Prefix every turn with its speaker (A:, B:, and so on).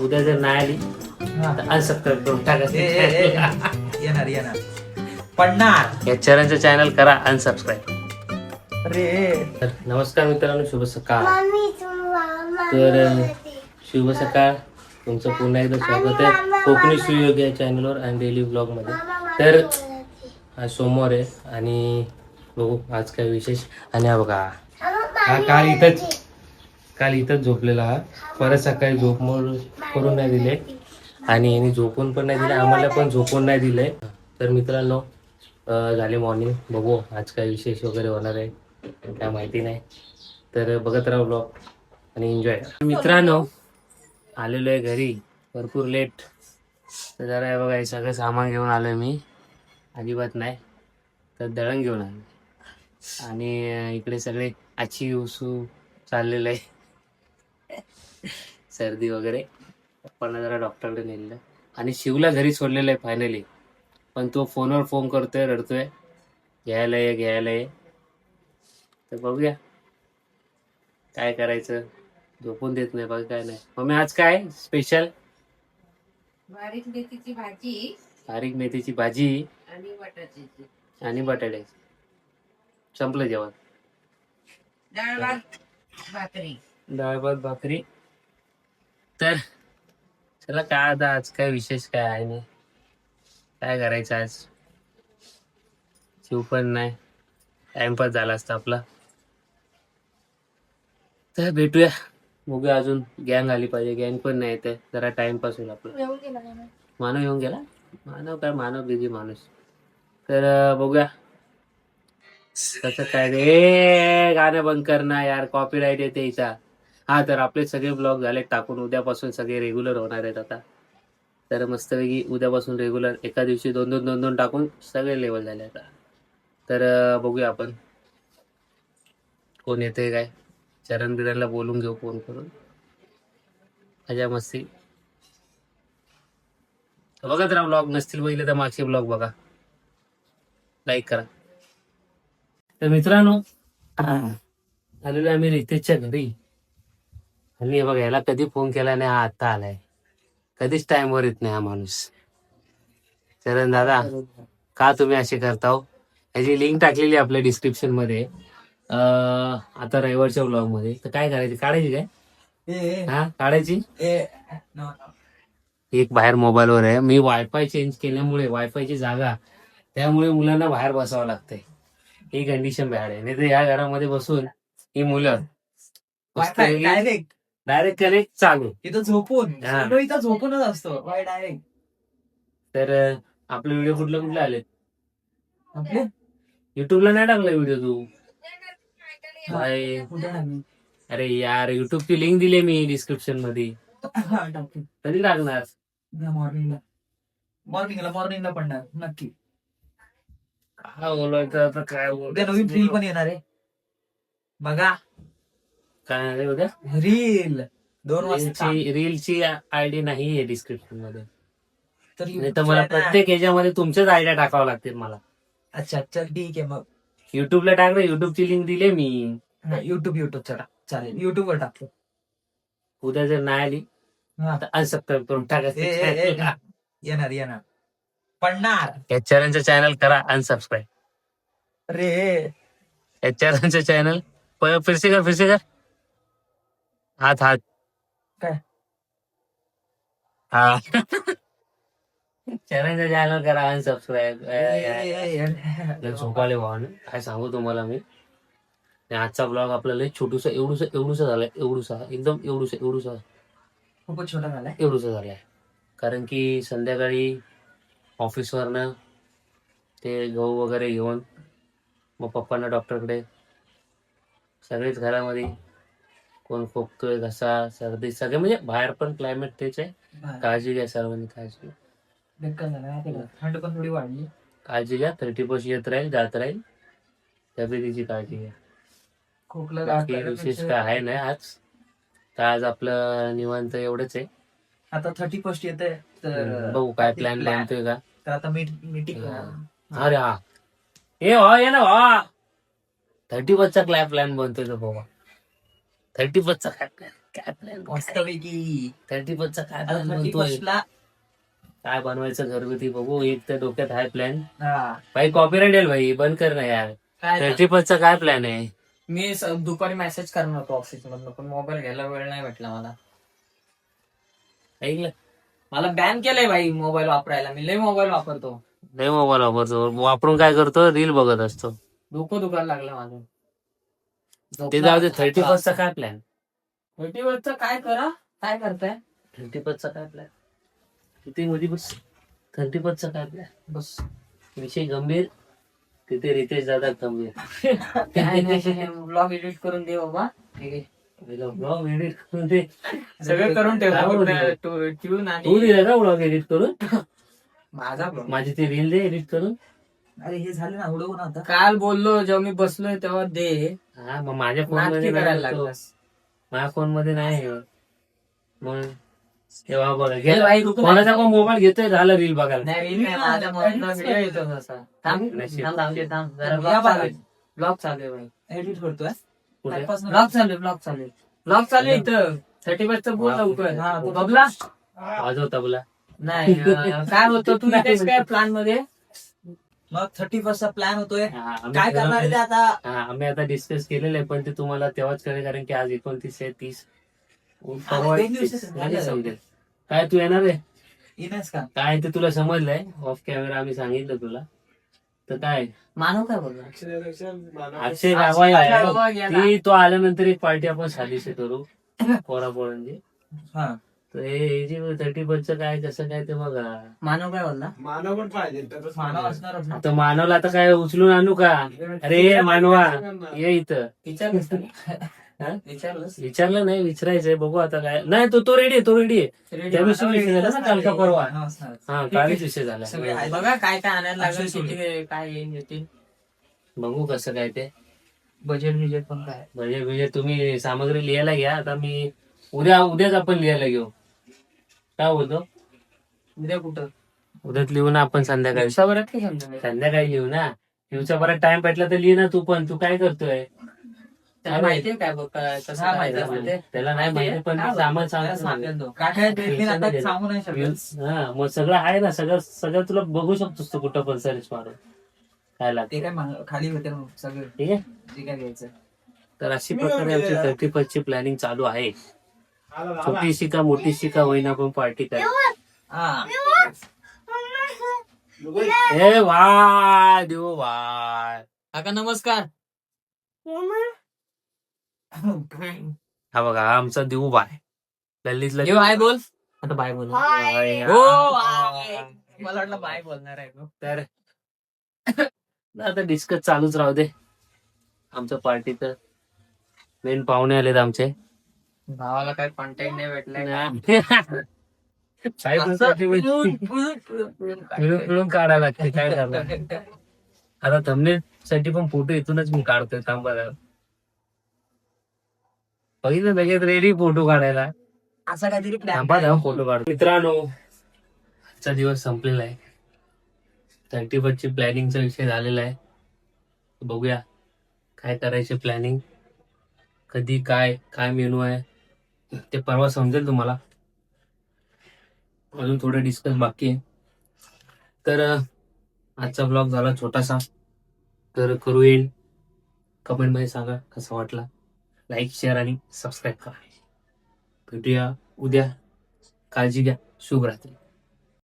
A: उद्या जर नाही आली तर अनसबस्क्राईब करून टाका.
B: येणार पडणार
A: या चरणचं चॅनल करा अनसबस्क्राईब.
B: अरे
A: तर नमस्कार मित्रांनो, शुभ सकाळ. तर शुभ सकाळ, तुमचं पुन्हा एकदा स्वागत आहे कोकणी सुयोग या चॅनलवर आणि डेली ब्लॉग मध्ये. तर आज सोमवार आहे आणि बघू आज काय विशेष. आणि हा बघा, हा काल इथंच झोपलेला, हा परत सकाळी झोपमोड करून नाही दिले आणि यांनी झोपून पण नाही दिले, आम्हाला पण झोपून नाही दिले. तर मित्रांनो झाले मॉर्निंग, बघू आज काय विशेष वगैरे होणार आहे काय माहिती नाही. तर बघत राहा ब्लॉग आणि एन्जॉय. मित्रांनो आलेलो आहे घरी भरपूर लेट. तर जरा हे बघा, हे सगळं सामान घेऊन आलोय मी, अजिबात नाही तर दळण घेऊन आलो आणि इकडे सगळे आची उसू चाललेलं आहे. सर्दी वगैरे, पप्पांना जरा डॉक्टरकडे नेलेलं आणि शिवला घरी सोडलेलं आहे फायनली. पण तो फोनवर फोन करतोय, रडतोय, घ्यायला ये. तर बघूया काय करायचं, झोपून देत नाही बघ. काय नाही मम्मी, आज काय स्पेशल?
C: बारीक मेथीची भाजी
A: बारीक मेथीची भाजी
C: आणि बटाट्याची
A: आणि बटाट्याची. संपलं जेवण.
C: डाळ भात भाकरी.
A: डाळ भात भाकरी. तर चला, काय आता आज काय विशेष काय आहे नाही, काय करायचं आज. शिव पण नाही, टाइमपास झाला असता आपला. तर भेटूया, बघूया. अजून गँग आली पाहिजे, गँग पण नाही येते, जरा टाइमपास होईल आपला. मानव येऊन गेला. मानव बिझी माणूस. तर बघूया कसं काय. रे गाणं बंद कर ना यार, कॉपीराईट येते इथं. हा, तर आपले सगळे ब्लॉग झाले टाकून, उद्यापासून सगळे रेग्युलर होणार आहेत आता. तर मस्तपैकी उद्यापासून रेग्युलर, एका दिवशी दोन टाकून सगळे लेवल झाले आता. तर बघूया आपण कोण येते काय. चरण बिरणला बोलून घेऊ फोन करून, मजा मस्ती. बघत राहा ब्लॉग, नसतील बघितले तर मागचे ब्लॉग बघा, लाईक करा. तर मित्रांनो आलेलो आम्ही रितेशच्या घरी आणि हे बघा, याला कधी फोन केला नाही, हा आता आलाय. कधीच टाइमवर येत नाही हा माणूस. चरण दादा, का तुम्ही असे करता हो? याची लिंक टाकलेली आपल्या डिस्क्रिप्शन मध्ये आता रविवारच्या ब्लॉग मध्ये. तर काय करायची, काढायची काय? हा, काढायची. एक बाहेर मोबाईलवर आहे, मी वायफाय चेंज केल्यामुळे वायफायची जागा, त्यामुळे मुलांना बाहेर बसावं लागतंय. ही कंडिशन बॅड आहे. नाही तर या घरामध्ये बसून ही मुलं डायरेक्ट कनेक्ट चालू
B: इथं झोपून
A: हा.
B: इथं झोपूनच असतो डायरेक्ट.
A: तर आपले व्हिडिओ कुठले आले?
B: आपले
A: युट्यूबला नाही टाकला व्हिडिओ तू?
B: कुठे टाकले?
A: अरे यार, युट्यूबची लिंक दिली मी डिस्क्रिप्शन मध्ये. कधी टाकणार?
B: मॉर्निंगला पडणार नक्की.
A: काय बोलायचं आता, काय
B: उद्या नवीन रील पण येणार आहे बघा.
A: काय आहे उद्या?
B: रील 2 वाजता.
A: रीलची आयडी नाही आहे डिस्क्रिप्शन मध्ये,
B: तर
A: नाही तर मला प्रत्येक ह्याच्यामध्ये तुमच्याच आयडिया टाकावं लागतील मला.
B: अच्छा चल ठीक आहे, मग
A: युट्यूबला टाक ना, युट्यूबची लिंक दिली मी.
B: युट्यूब चालेल, युट्यूब वर टाकतो.
A: उद्या जर नाही आली तर अनसबस्क्राईब करून टाका.
B: येणार पडणार.
A: या चरणचं चॅनल करा अनसबस्क्राईब.
B: अरे
A: या चरणचं चॅनल फिरसे कर. हात
B: काय?
A: हा. चॅनलचं चॅनल करा अनसबस्क्राईब. झोपाले भावाने, काय सांगू तुम्हाला मी. आजचा ब्लॉग आपल्याला छोटूसा एवढूसा झालाय, एकदम एवढूसा
B: खूपच छोटा झालाय.
A: एवढूसा झालाय. कारण की संध्याकाळी ऑफिसवरनं ते गहू वगैरे घेऊन मग पप्पांना डॉक्टरकडे, सगळेच घरामध्ये, कोण खोकतोय, घसा, सर्दी, सगळे म्हणजे बाहेर पण क्लायमेट तेच आहे. काळजी घ्या सर्वांनी, काळजी
B: थंड पण थोडी वाढली.
A: काळजी घ्या. 30% येत राहील, जात राहील. तब्येतीची काळजी घ्या.
B: खोकला
A: बाकी विशेष काय आहे नाही आज. तर आज आपलं निवांत एवढंच आहे.
B: आता 31 येत आहे, तर
A: बघू काय प्लॅन बनतोय का.
B: तर आता मीटिंग.
A: अरे हा, हे ये ना वा, 31चा काय प्लॅन बनतोय तो बाबा. 31चा काय प्लॅन? काय प्लॅन
B: मस्तपैकी
A: 31 चा काय
B: आता
A: प्लॅन
B: 31
A: बनतोय?
B: ला
A: काय बनवायचं घरगुती बघू. एक तर डोक्यात आहे प्लॅन.
B: हा,
A: भाई कॉपीराइट येईल भाई, बंद कर ना यार.
B: काय
A: 31 चा काय प्लॅन आहे?
B: मी दुपारी मेसेज करणार होतो ऑफिस मधून, पण मोबाईल घ्यायला वेळ नाही भेटला मला.
A: ऐकलं?
B: मला बॅन केलंय भाई मोबाईल वापरायला. मी लय मोबाईल वापरतो.
A: नाही मोबाईल वापरतो, वापरून काय करतो, रील बघत असतो.
B: डोकं दुखायला लागलं माझं.
A: ते जाऊ दे. 31 चा काय प्लॅन?
B: 31 चा काय करा, काय करताय?
A: 31 चा काय प्लॅन? किती मध्ये बस. 31 चा काय प्लॅन?
B: बस
A: विषय गंभीर, तिथे रितेश दादा गंभीर.
B: काय नाही, ब्लॉग एडिट करून दे बाबा. ठीक आहे,
A: ब्लॉग एडिट करून दे.
B: सगळं करून ठेव.
A: काय बोलतो?
B: ट्यून
A: तू
B: आणि
A: दिला का ब्लॉग एडिट करून?
B: माझा blog.
A: माझी ती रील दे एडिट करून.
B: अरे हे झालं ना, उडवून आता. काल बोललो जेव्हा मी बसलोय तेव्हा दे.
A: हा मग माझ्या फोन
B: नाटकी
A: मध्ये
B: करायला
A: नाही होतो.
B: लागलास.
A: माझ्या फोन मध्ये नाही आहे. मग तेव्हा बघा
B: ए भाई, रुक ना.
A: कोणाचा पण मोबाईल घेतोय, झालं रील बघायला.
B: नाही, reel नाही, माझ्या मधनं video येतो तसा. थांब,
A: नशीब.
B: थांब, थांब, थांब. जरा
D: या
B: vlog
D: बघा.
B: चालू आहे. Vlog चालू आहे भाई.
D: एडिट करतोय
A: कुठे?
B: Vlog चालू आहे, vlog चालू आहे. Vlog चालू आहे इथं. 31 चं बोल लवकर.
D: हा, तो
B: बबला?
A: वाजव तबला.
B: नाही, काय होतं तू इथेच काय प्लॅन मध्ये?
D: मग 31 चा प्लॅन होतोय.
A: हा, आम्ही
D: काय करणार आहे ते आता?
A: हा, आम्ही आता डिस्कस केलेलं आहे, पण ते तुम्हाला तेव्हाच कळेल, कारण की आज 29 आहे, 30 परवा
D: 2 दिवसाचं
A: 30
D: झालं.
A: समजेल. काय तू येणार आहे?
D: इनेस का?
A: काय ते तुला समजलंय? ऑफ कॅमेरा आम्ही सांगितलं तुला. तर काय
B: मानव काय बोलला?
A: अक्षय बाबा आहे.
B: बाबा गेला.
A: ती तो आल्यानंतर एक पार्टी आपण साधीशी करू पोरापोरांची.
D: हा,
A: तर हे जे 31 चं काय कसं काय ते बघा.
B: मानव काय बोलला?
E: मानव पण पाहिजे तरच
D: मानव असणारच ना.
A: आता मानवला आता काय उचलून आणू का? अरे मानवा ये इथं.
B: विचारलंस का?
A: हा?
B: विचारलंस?
A: विचारलं नाही, विचारायचंय बघू आता काय. नाही तो रेडी आहे, तो रेडी आहे. त्या दिवशी विषय झाला ना काल का परवा.
D: मानव असणारच.
A: हा कालच विषय झाला.
D: सगळे आहेत.
B: बघा काय काय आणायला लागेल,
D: अक्षय सोडून.
B: किती काय येतील.
A: बघू कसं काय ते.
B: बजेट बिजेट पण काय.
A: म्हणजे तुम्ही सामग्री लिहायला घ्या. आता मी उद्याच आपण लिहायला घेऊ. काय बोलतो?
B: उद्या कुठं?
A: उद्याच लिहू ना आपण संध्याकाळी.
B: दिवसाभरात काय समजा
A: संध्याकाळी लिहू ना. दिवसा परत टाइम भेटला तर लिहि ना तू पण. तू काय करतोय?
B: त्याला माहितीये काय बघ कसं
D: हा,
B: करायचं
D: माहिती
B: म्हणते.
A: त्याला नाही माहिती, पण मी सामान सांगतो.
B: सांगेल तो.
D: काय काय ते मी आता सांगू नाही शकत.
A: हा मग सगळं आहे ना, सगळं तुला बघू शकतोस तू कुठं पण सर्च मारून काय
D: ते
A: लागते.
D: काय खाली होते मग सगळं
A: ठीक आहे.
D: जे काय घ्यायचं.
A: तर अशी प्रकारे आमची 31 ची प्लॅनिंग चालू आहे. छोटीशी का मोठीशी का होईना पण पार्टी काय.
D: हा,
A: ए वाय देऊ वाय.
B: काका नमस्कार.
A: हा बघा हा आमचा देऊ बाय. ललितला
B: येऊ आहे बोल. आता बाय बोल.
A: बाय.
B: हो बाय. मला वाटलं बाय बोलणार आहे तो.
A: तर आता डिस्कस चालूच राहू दे. आमच्या पार्टीचं मेन पाहुणे आलेत आमचे.
B: भावाला काय कॉन्टॅक्ट नाही भेटलाय.
A: काय पिळून काढायला लागते, काय करणार. आता थंबनेल साठी पण फोटो इथूनच मी काढतोय. थांबा बघितलं लगेच रेडी फोटो काढायला.
D: असा काहीतरी
A: थांबा
D: प्लॅन.
A: फोटो काढतो. मित्रांनो आजचा दिवस संपलेला आहे. 31 ची प्लॅनिंगचा विषय झालेला आहे. बघूया काय करायचे प्लॅनिंग, कधी काय काय मेनू आहे ते परवा समजेल तुम्हाला. अजून थोडं डिस्कस बाकी आहे. तर आजचा ब्लॉग झाला छोटासा. तर करू येईल. कमेंटमध्ये सांगा कसा वाटला. लाईक शेअर आणि सबस्क्राईब करा. भेटूया उद्या. काळजी घ्या. शुभरात्री.